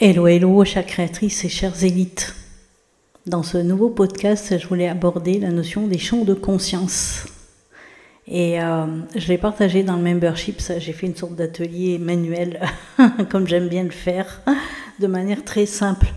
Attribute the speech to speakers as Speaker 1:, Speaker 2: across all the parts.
Speaker 1: Hello, hello, chères créatrices et chères élites. Dans ce nouveau podcast, je voulais aborder la notion des champs de conscience. Et je l'ai partagé dans le membership, j'ai fait une sorte d'atelier manuel, comme j'aime bien le faire, de manière très simple.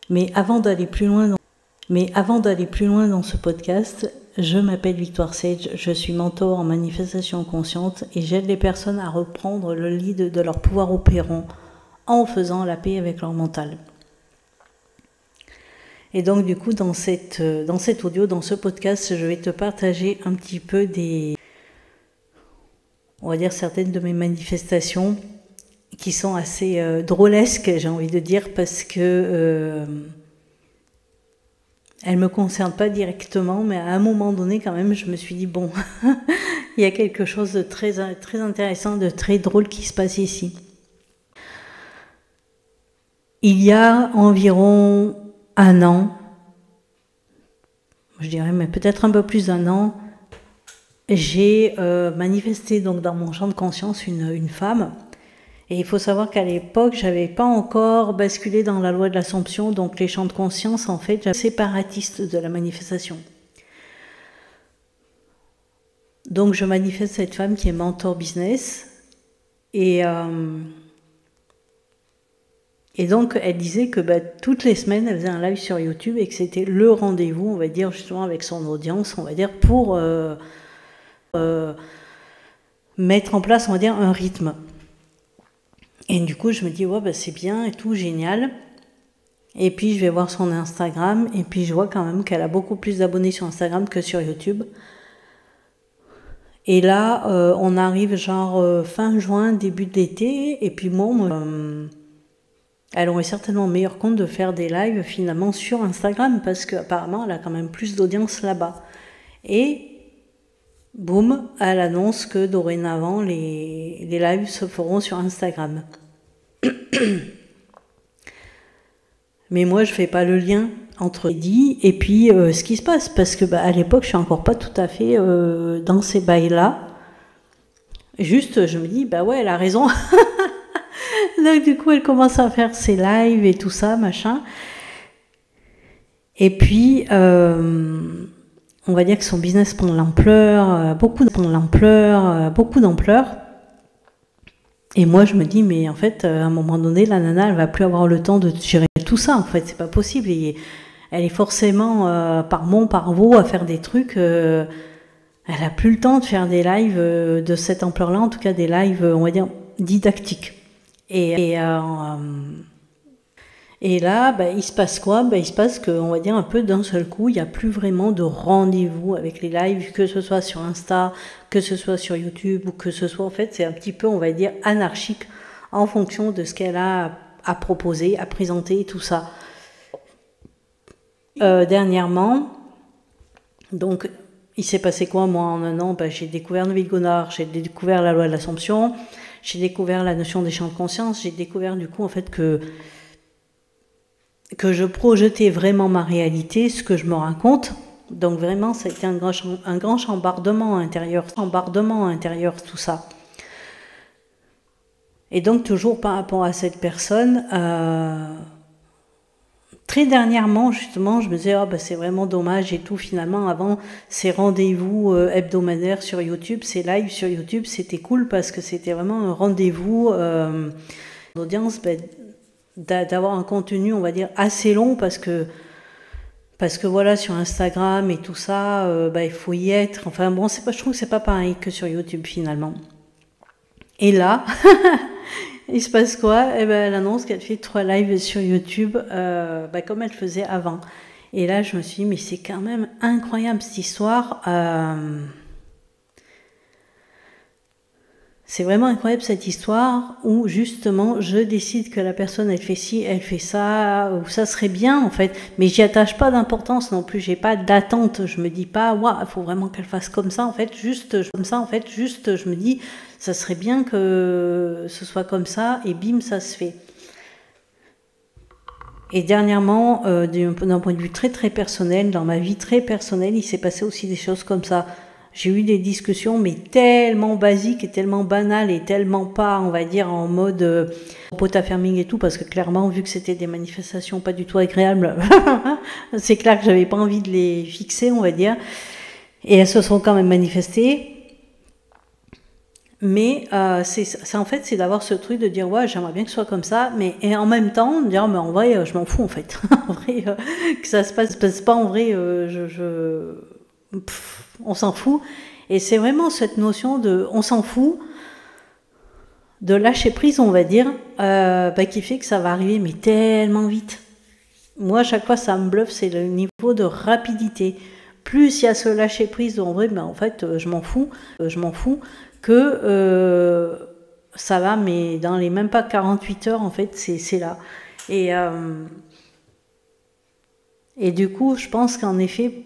Speaker 1: Mais avant d'aller plus loin dans ce podcast, je m'appelle Victoire Sage, je suis mentor en manifestation consciente et j'aide les personnes à reprendre le lead de leur pouvoir opérant en faisant la paix avec leur mental. Et donc du coup, dans cet audio, dans ce podcast, je vais te partager un petit peu on va dire certaines de mes manifestations qui sont assez drôlesques, j'ai envie de dire, parce que elles me concernent pas directement, mais à un moment donné, quand même, je me suis dit, bon, il y a quelque chose de très, très intéressant, de très drôle qui se passe ici. Il y a environ un an, je dirais, mais peut-être un peu plus d'un an, j'ai manifesté donc dans mon champ de conscience une femme. Et il faut savoir qu'à l'époque, j'avais pas encore basculé dans la loi de l'Assomption, donc les champs de conscience, en fait, j'étais séparatiste de la manifestation. Donc je manifeste cette femme qui est mentor business, et donc elle disait que toutes les semaines, elle faisait un live sur YouTube et que c'était le rendez-vous, on va dire, justement avec son audience, on va dire, pour mettre en place, on va dire, un rythme. Et du coup, je me dis, ouais, c'est bien et tout, génial. Et puis, je vais voir son Instagram, et puis je vois quand même qu'elle a beaucoup plus d'abonnés sur Instagram que sur YouTube. Et là, on arrive genre fin juin, début de l'été, et puis bon, elle aurait certainement meilleur compte de faire des lives finalement sur Instagram, parce qu'apparemment, elle a quand même plus d'audience là-bas. Et boum, elle annonce que dorénavant, les lives se feront sur Instagram. Mais moi, je fais pas le lien entre dit et puis ce qui se passe, parce que à l'époque, je suis encore pas tout à fait dans ces bails-là. Juste, je me dis, ouais, elle a raison. Donc du coup, elle commence à faire ses lives et tout ça, machin. Et puis, on va dire que son business prend de l'ampleur, beaucoup d'ampleur. Et moi, je me dis, mais en fait, à un moment donné, la nana, elle va plus avoir le temps de gérer tout ça. En fait, c'est pas possible. Et elle est forcément par veau à faire des trucs. Elle a plus le temps de faire des lives de cette ampleur-là, en tout cas des lives, on va dire, didactiques. Et là, il se passe quoi? Il se passe qu'on va dire un peu d'un seul coup, il n'y a plus vraiment de rendez-vous avec les lives, que ce soit sur Insta, que ce soit sur YouTube, ou que ce soit, en fait, c'est un petit peu, on va dire, anarchique en fonction de ce qu'elle a à proposer, à présenter, tout ça. Dernièrement, donc, il s'est passé quoi, moi, en un an? J'ai découvert Neville Goddard, j'ai découvert la loi de l'Assomption, j'ai découvert la notion des champs de conscience, j'ai découvert du coup, en fait, que je projetais vraiment ma réalité, ce que je me raconte. Donc vraiment, ça a été un grand chambardement intérieur, tout ça. Et donc toujours par rapport à cette personne, très dernièrement justement, je me disais, c'est vraiment dommage et tout. Finalement, avant ces rendez-vous hebdomadaires sur YouTube, ces lives sur YouTube, c'était cool parce que c'était vraiment un rendez-vous d'audience, d'avoir un contenu, on va dire, assez long parce que voilà, sur Instagram et tout ça, il faut y être. Enfin bon, je trouve que c'est pas pareil que sur YouTube finalement. Et là, il se passe quoi? Elle annonce qu'elle fait 3 lives sur YouTube, comme elle faisait avant. Et là, je me suis dit, mais c'est quand même incroyable cette histoire. C'est vraiment incroyable cette histoire où justement je décide que la personne elle fait ci, elle fait ça, ou ça serait bien en fait, mais j'y attache pas d'importance non plus, j'ai pas d'attente, je me dis pas waouh, il faut vraiment qu'elle fasse comme ça en fait, juste je me dis ça serait bien que ce soit comme ça et bim ça se fait. Et dernièrement, d'un point de vue très très personnel, dans ma vie très personnelle, il s'est passé aussi des choses comme ça. J'ai eu des discussions, mais tellement basiques et tellement banales et tellement pas, on va dire, en mode potaferming et tout, parce que clairement, vu que c'était des manifestations pas du tout agréables, c'est clair que j'avais pas envie de les fixer, on va dire. Et elles se sont quand même manifestées. Mais c'est en fait, c'est d'avoir ce truc de dire ouais, j'aimerais bien que ce soit comme ça, mais et en même temps de dire mais en vrai, je m'en fous en fait. En vrai, que ça se passe pas en vrai, on s'en fout. Et c'est vraiment cette notion de on s'en fout, de lâcher prise, on va dire, qui fait que ça va arriver mais tellement vite. Moi, à chaque fois, ça me bluffe, c'est le niveau de rapidité. Plus il y a ce lâcher prise, en vrai, en fait, je m'en fous, que ça va, mais dans les même pas 48 heures, en fait, c'est là. Et du coup, je pense qu'en effet,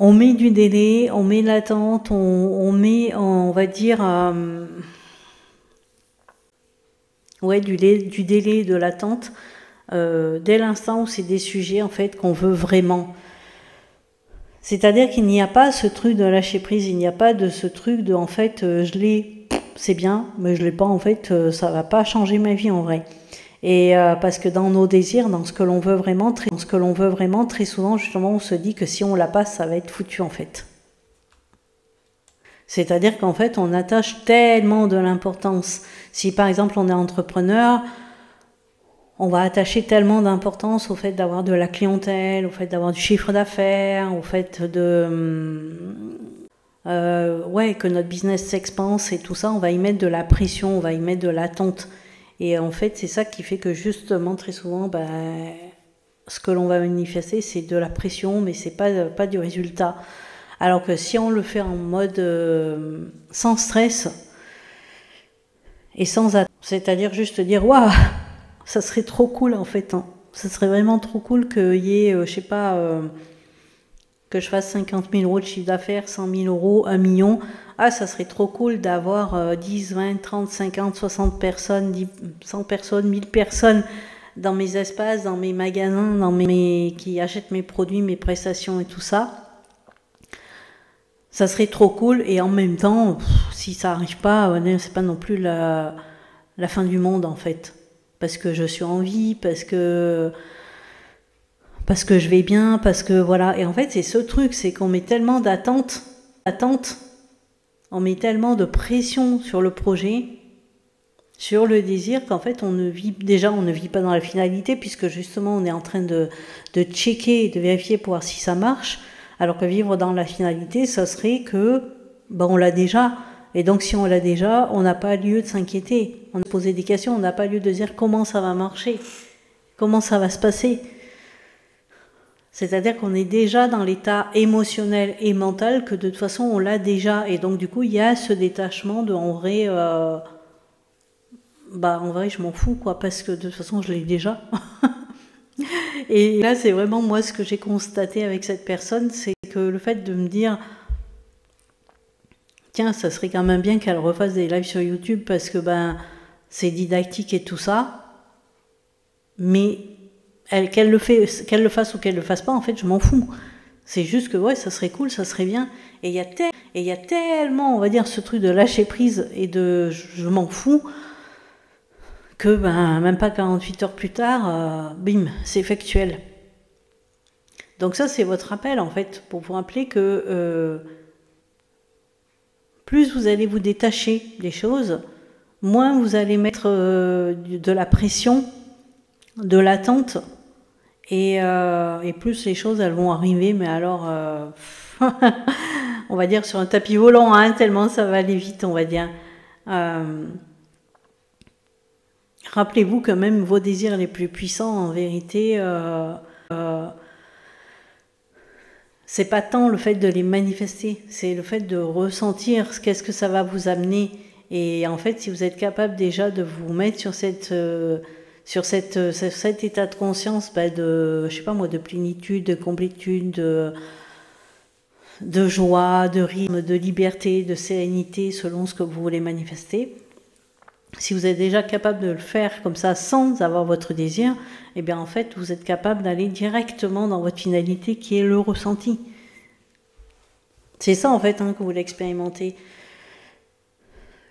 Speaker 1: on met du délai, on met l'attente, on met, on va dire, du délai, de l'attente, dès l'instant où c'est des sujets, en fait, qu'on veut vraiment. C'est-à-dire qu'il n'y a pas ce truc de lâcher prise, il n'y a pas de ce truc de, en fait, je l'ai, c'est bien, mais je l'ai pas, en fait, ça va pas changer ma vie en vrai. Et parce que dans nos désirs, dans ce que l'on veut vraiment, très souvent, justement, on se dit que si on l'a pas, ça va être foutu en fait. C'est-à-dire qu'en fait, on attache tellement de l'importance. Si par exemple on est entrepreneur, on va attacher tellement d'importance au fait d'avoir de la clientèle, au fait d'avoir du chiffre d'affaires, au fait que notre business s'expanse et tout ça, on va y mettre de la pression, on va y mettre de l'attente. Et en fait, c'est ça qui fait que justement, très souvent, ce que l'on va manifester, c'est de la pression, mais c'est pas du résultat. Alors que si on le fait en mode sans stress et sans attente, c'est-à-dire juste dire waouh, ça serait trop cool en fait, hein. Ça serait vraiment trop cool qu'il y ait, que je fasse 50 000 euros de chiffre d'affaires, 100 000 euros, 1 million. Ah, ça serait trop cool d'avoir 10, 20, 30, 50, 60 personnes, 100 personnes, 1000 personnes dans mes espaces, dans mes magasins, qui achètent mes produits, mes prestations et tout ça. Ça serait trop cool et en même temps, si ça arrive pas, c'est pas non plus la fin du monde en fait. Parce que je suis en vie, parce que je vais bien, parce que voilà. Et en fait, c'est ce truc, c'est qu'on met tellement d'attente, on met tellement de pression sur le projet, sur le désir, qu'en fait, on ne vit pas dans la finalité, puisque justement, on est en train de checker et de vérifier pour voir si ça marche, alors que vivre dans la finalité, ça serait que, on l'a déjà. Et donc, si on l'a déjà, on n'a pas lieu de s'inquiéter. On a posé des questions, on n'a pas lieu de dire comment ça va marcher, comment ça va se passer. C'est-à-dire qu'on est déjà dans l'état émotionnel et mental que de toute façon on l'a déjà. Et donc du coup il y a ce détachement de en vrai, je m'en fous quoi, parce que de toute façon je l'ai déjà. Et là c'est vraiment moi ce que j'ai constaté avec cette personne, c'est que le fait de me dire tiens ça serait quand même bien qu'elle refasse des lives sur YouTube parce que c'est didactique et tout ça, mais qu'elle le fasse ou qu'elle le fasse pas, en fait, je m'en fous. C'est juste que, ça serait cool, ça serait bien. Et il y a tellement, on va dire, ce truc de lâcher prise et de je m'en fous, que, même pas 48 heures plus tard, bim, c'est factuel. Donc ça, c'est votre appel, en fait, pour vous rappeler que plus vous allez vous détacher des choses, moins vous allez mettre de la pression, de l'attente, et plus les choses elles vont arriver, mais alors on va dire sur un tapis volant, hein, tellement ça va aller vite, on va dire. Rappelez-vous que même vos désirs les plus puissants, en vérité, c'est pas tant le fait de les manifester, c'est le fait de ressentir qu'est-ce que ça va vous amener. Et en fait, si vous êtes capable déjà de vous mettre sur cet état de conscience, de plénitude, de complétude, de joie, de rythme, de liberté, de sérénité, selon ce que vous voulez manifester. Si vous êtes déjà capable de le faire comme ça sans avoir votre désir, eh bien en fait vous êtes capable d'aller directement dans votre finalité qui est le ressenti. C'est ça en fait hein, que vous voulez expérimenter.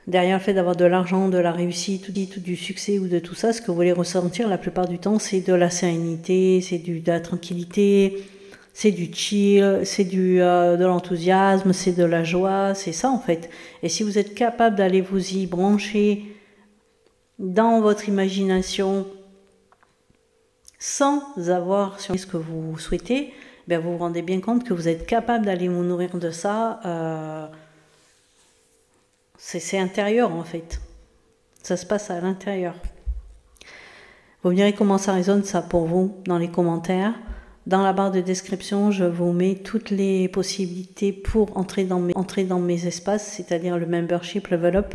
Speaker 1: Derrière le fait d'avoir de l'argent, de la réussite, tout du succès ou de tout ça, ce que vous voulez ressentir la plupart du temps, c'est de la sérénité, c'est de la tranquillité, c'est du chill, c'est de l'enthousiasme, c'est de la joie, c'est ça en fait. Et si vous êtes capable d'aller vous y brancher dans votre imagination sans avoir sur ce que vous souhaitez, ben vous vous rendez bien compte que vous êtes capable d'aller vous nourrir de ça. C'est intérieur en fait. Ça se passe à l'intérieur. Vous me direz comment ça résonne ça pour vous dans les commentaires. Dans la barre de description, je vous mets toutes les possibilités pour entrer dans mes espaces, c'est-à-dire le membership Level Up,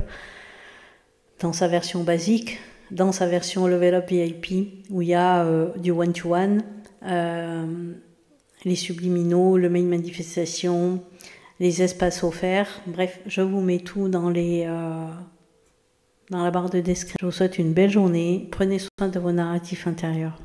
Speaker 1: dans sa version basique, dans sa version Level Up VIP, où il y a du one-to-one, les subliminaux, le mail manifestation, les espaces offerts. Bref, je vous mets tout dans la barre de description. Je vous souhaite une belle journée. Prenez soin de vos narratifs intérieurs.